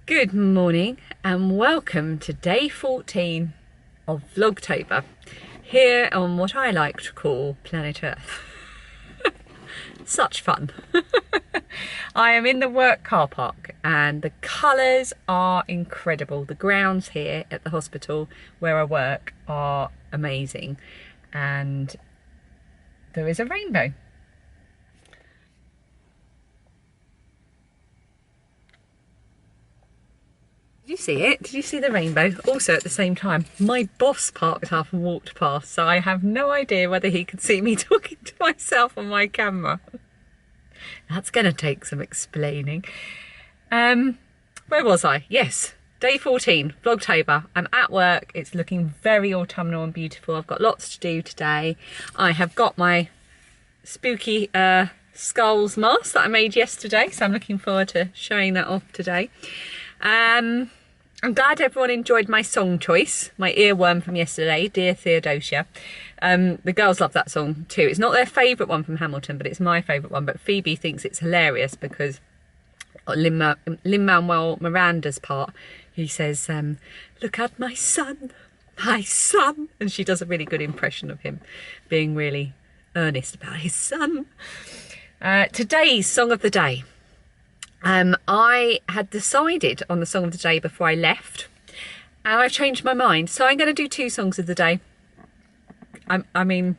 Good morning and welcome to day 14 of Vlogtober here on what I like to call planet Earth. Such fun. I am in the work car park and the colours are incredible. The grounds here at the hospital where I work are amazing and there is a rainbow. Did you see it? Did you see the rainbow? Also at the same time, my boss parked up and walked past, so I have no idea whether he could see me talking to myself on my camera. That's going to take some explaining. Where was I? Yes, day 14, Vlogtober. I'm at work. It's looking very autumnal and beautiful. I've got lots to do today. I have got my spooky skulls mask that I made yesterday, so I'm looking forward to showing that off today. I'm glad everyone enjoyed my song choice, my earworm from yesterday, Dear Theodosia. The girls love that song too. It's not their favourite one from Hamilton, but it's my favourite one. But Phoebe thinks it's hilarious because Lin-Manuel Miranda's part, he says, look at my son, and she does a really good impression of him being really earnest about his son. Today's song of the day. I had decided on the song of the day before I left and I've changed my mind, so I'm going to do two songs of the day. I mean,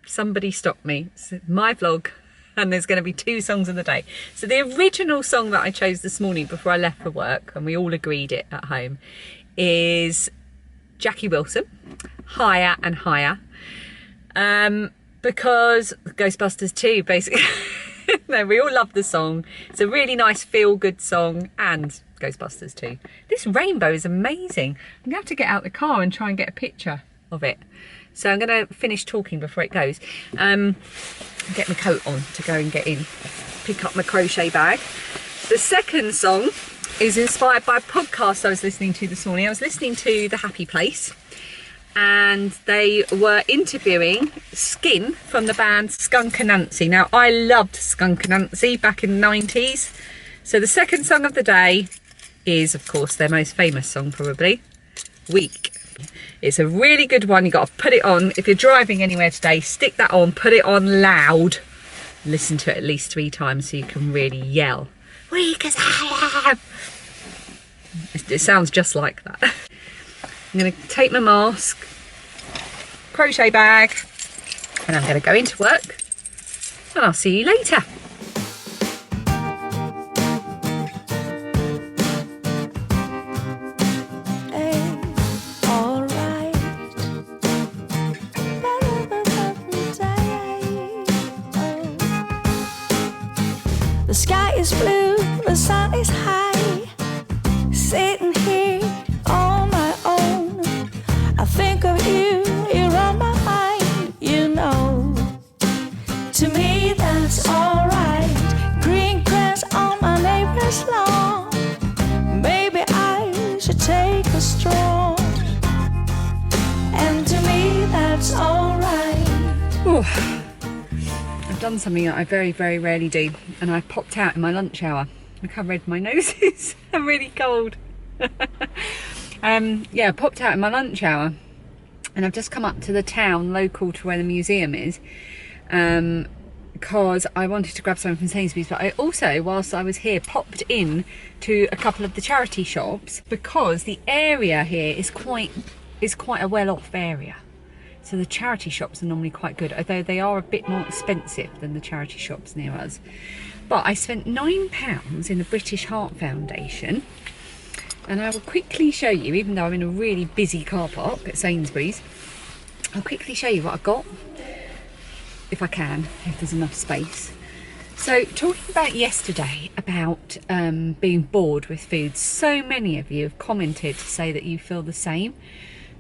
somebody stopped me. It's my vlog and there's going to be two songs of the day. So the original song that I chose this morning before I left for work, and we all agreed it at home, is Jackie Wilson, Higher and Higher, because Ghostbusters 2 basically. No, we all love the song. It's a really nice feel-good song, and Ghostbusters 2. This rainbow is amazing. I'm going to have to get out the car and try and get a picture of it. So I'm going to finish talking before it goes. Get my coat on to go and get in. Pick up my crochet bag. The second song is inspired by a podcast I was listening to this morning. I was listening to The Happy Place, and they were interviewing Skin from the band Skunk and Anansie. Now, I loved Skunk and Anansie back in the 90s. So the second song of the day is, of course, their most famous song probably, Weak. It's a really good one. You've got to put it on. If you're driving anywhere today, stick that on, put it on loud. Listen to it at least 3 times so you can really yell, weak as I am. It sounds just like that. I'm going to take my mask, crochet bag, and I'm going to go into work, and I'll see you later. The sky is blue, the sun is high, sitting here on my own. I think of you, you're on my mind, you know. To me that's alright. Green grass on my neighbor's lawn. Maybe I should take a stroll. And to me that's alright. I've done something that I very, very rarely do, and I popped out in my lunch hour. Look how red my nose is. I'm really cold. Yeah, I popped out in my lunch hour, and I've just come up to the town local to where the museum is, because I wanted to grab something from Sainsbury's, but I also, whilst I was here, popped in to a couple of the charity shops because the area here is quite a well-off area. So the charity shops are normally quite good, although they are a bit more expensive than the charity shops near us. But I spent £9 in the British Heart Foundation, and I will quickly show you, even though I'm in a really busy car park at Sainsbury's, I'll quickly show you what I got, if I can, if there's enough space. So talking about yesterday, about being bored with food, so many of you have commented to say that you feel the same.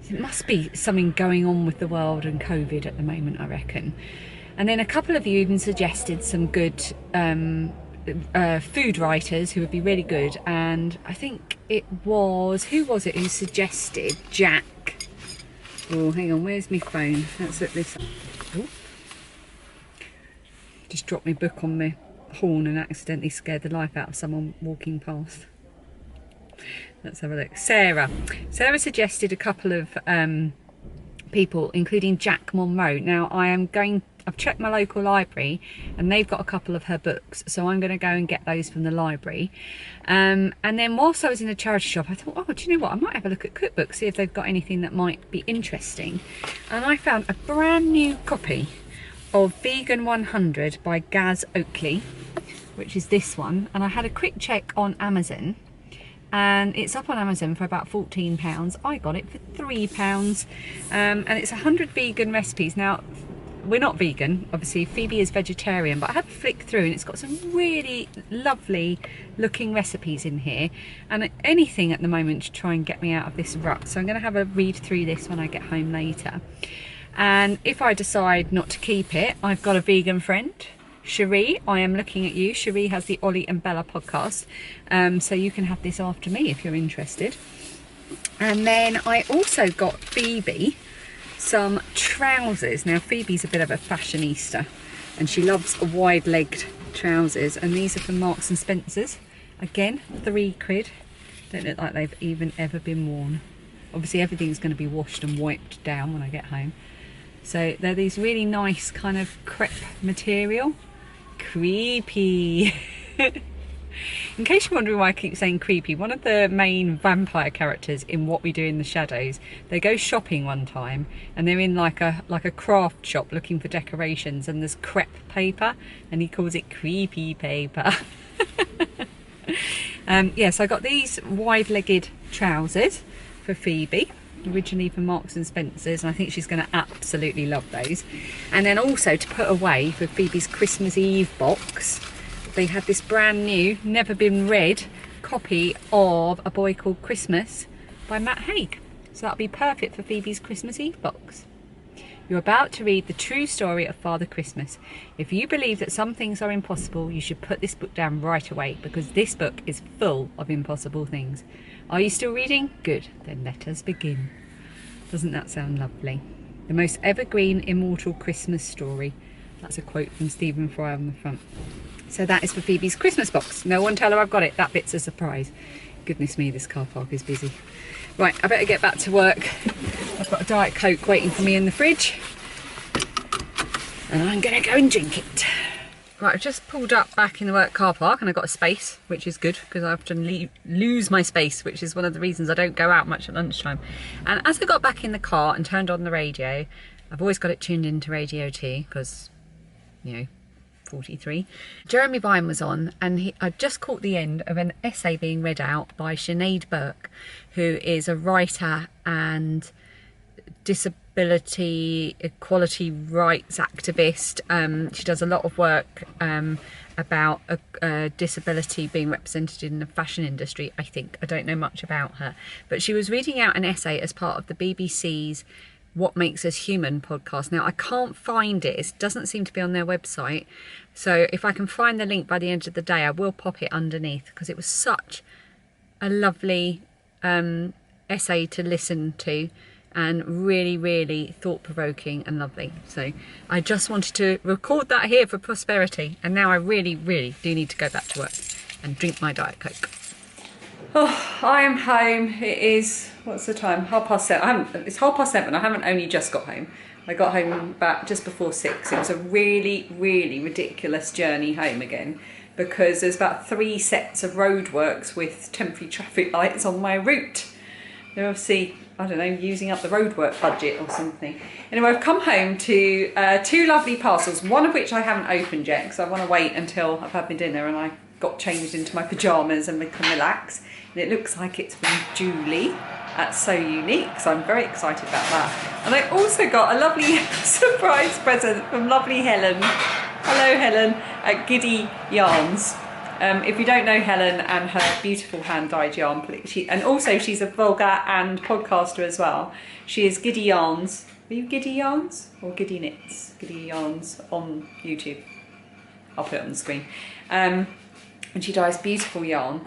It must be something going on with the world and COVID at the moment, I reckon. And then a couple of you even suggested some good food writers who would be really good. And I think it was, who was it who suggested? Jack. Oh, hang on, where's my phone? Let's look this up. Oh. Just dropped my book on my horn and accidentally scared the life out of someone walking past. Let's have a look. Sarah suggested a couple of people, including Jack Monroe. Now I've checked my local library and they've got a couple of her books, so I'm going to go and get those from the library. And then whilst I was in the charity shop, I thought, oh, do you know what, I might have a look at cookbooks, see if they've got anything that might be interesting. And I found a brand new copy of Vegan 100 by Gaz Oakley, which is this one, and I had a quick check on Amazon, and it's up on Amazon for about £14. I got it for £3, and it's 100 vegan recipes. Now, we're not vegan, obviously. Phoebe is vegetarian, but I had a flick through and it's got some really lovely looking recipes in here, and anything at the moment to try and get me out of this rut. So I'm going to have a read through this when I get home later. And if I decide not to keep it, I've got a vegan friend, Cherie. I am looking at you. Cherie has the Ollie and Bella podcast, so you can have this after me if you're interested. And then I also got Phoebe some trousers. Now Phoebe's a bit of a fashionista and she loves wide-legged trousers, and these are from Marks and Spencer's. Again, £3. Don't look like they've even ever been worn. Obviously everything's going to be washed and wiped down when I get home. So they're these really nice kind of crepe material. Creepy. In case you're wondering why I keep saying creepy, one of the main vampire characters in What We Do in the Shadows, they go shopping one time and they're in like a craft shop looking for decorations, and there's crepe paper and he calls it creepy paper. Yeah, so I got these wide-legged trousers for Phoebe, originally from Marks and Spencer's, and I think she's going to absolutely love those. And then also to put away for Phoebe's Christmas Eve box, they had this brand new, never been read copy of A Boy Called Christmas by Matt Haig. So that'll be perfect for Phoebe's Christmas Eve box. You're about to read the true story of Father Christmas. If you believe that some things are impossible, you should put this book down right away, because this book is full of impossible things. Are you still reading? Good, then let us begin. Doesn't that sound lovely? The most evergreen, immortal Christmas story. That's a quote from Stephen Fry on the front. So that is for Phoebe's Christmas box. No one tell her I've got it. That bit's a surprise. Goodness me, this car park is busy. Right, I better get back to work. I've got a Diet Coke waiting for me in the fridge, and I'm going to go and drink it. Right, I've just pulled up back in the work car park and I've got a space, which is good because I often lose my space, which is one of the reasons I don't go out much at lunchtime. And as I got back in the car and turned on the radio, I've always got it tuned into Radio T because, you know, 43. Jeremy Vine was on, and I just caught the end of an essay being read out by Sinead Burke, who is a writer and disability equality rights activist. She does a lot of work about disability being represented in the fashion industry, I think. I don't know much about her, but she was reading out an essay as part of the BBC's What Makes Us Human podcast. Now I can't find it, it doesn't seem to be on their website, so if I can find the link by the end of the day I will pop it underneath, because it was such a lovely essay to listen to, and really, really thought-provoking and lovely. So I just wanted to record that here for prosperity, and now I really, really do need to go back to work and drink my Diet Coke. Oh, I am home. It is, what's the time? 7:30. It's 7:30. I haven't only just got home. I got home about just before 6. It was a really, really ridiculous journey home again, because there's about 3 sets of roadworks with temporary traffic lights on my route. They're obviously, I don't know, using up the roadwork budget or something. Anyway, I've come home to 2 lovely parcels, one of which I haven't opened yet because I want to wait until I've had my dinner and I got changed into my pyjamas and we can relax. And it looks like it's from Julie. That's so unique, so I'm very excited about that. And I also got a lovely surprise present from lovely Helen. Hello Helen, at Giddy Yarns. If you don't know Helen and her beautiful hand-dyed yarn, and also she's a vlogger and podcaster as well. She is Giddy Yarns. Are you Giddy Yarns or Giddy Knits? Giddy Yarns on YouTube. I'll put it on the screen. And she dyes beautiful yarn.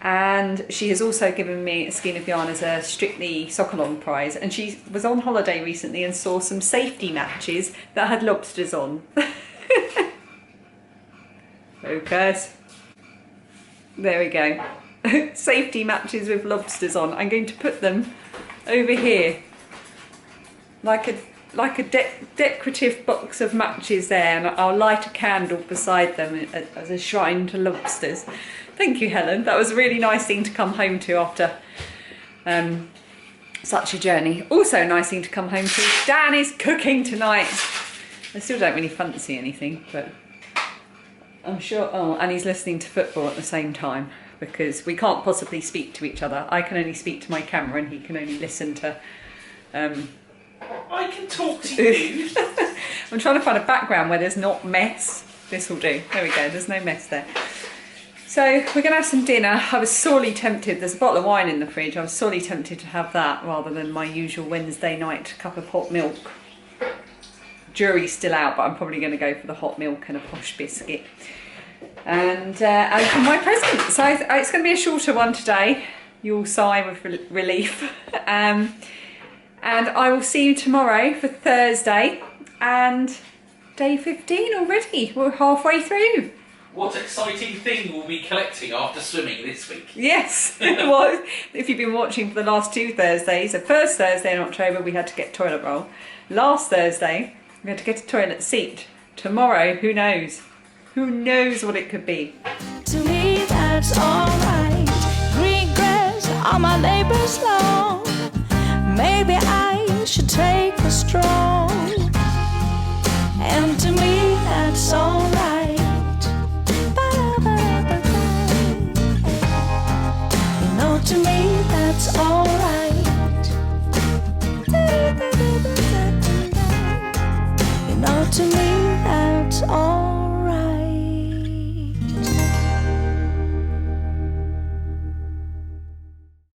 And she has also given me a skein of yarn as a Strictly Sock-Along prize. And she was on holiday recently and saw some safety matches that had lobsters on. Focus. There we go. safety matches with lobsters on. I'm going to put them over here, like a decorative box of matches there, and I'll light a candle beside them as a shrine to lobsters. Thank you, Helen. That was a really nice thing to come home to after such a journey. Also a nice thing to come home to. Dan is cooking tonight. I still don't really fancy anything, but I'm sure. Oh, and he's listening to football at the same time, because we can't possibly speak to each other. I can only speak to my camera and he can only listen to... I can talk to you. I'm trying to find a background where there's not mess. This will do. There we go, there's no mess there. So we're going to have some dinner. I was sorely tempted, there's a bottle of wine in the fridge, I was sorely tempted to have that rather than my usual Wednesday night cup of hot milk. Jury's still out, but I'm probably going to go for the hot milk and a posh biscuit. And open my present. So it's going to be a shorter one today. You'll sigh with relief. And I will see you tomorrow for Thursday. And day 15 already. We're halfway through. What exciting thing will be collecting after swimming this week? Yes. Well, if you've been watching for the last 2 Thursdays, the first Thursday in October we had to get toilet roll. Last Thursday we had to get a toilet seat. Tomorrow, who knows? Who knows what it could be? To me, that's alright. Green grass on my neighbor's lawn. Maybe I should take a stroll. And to me, that's alright. You know, to me, that's alright.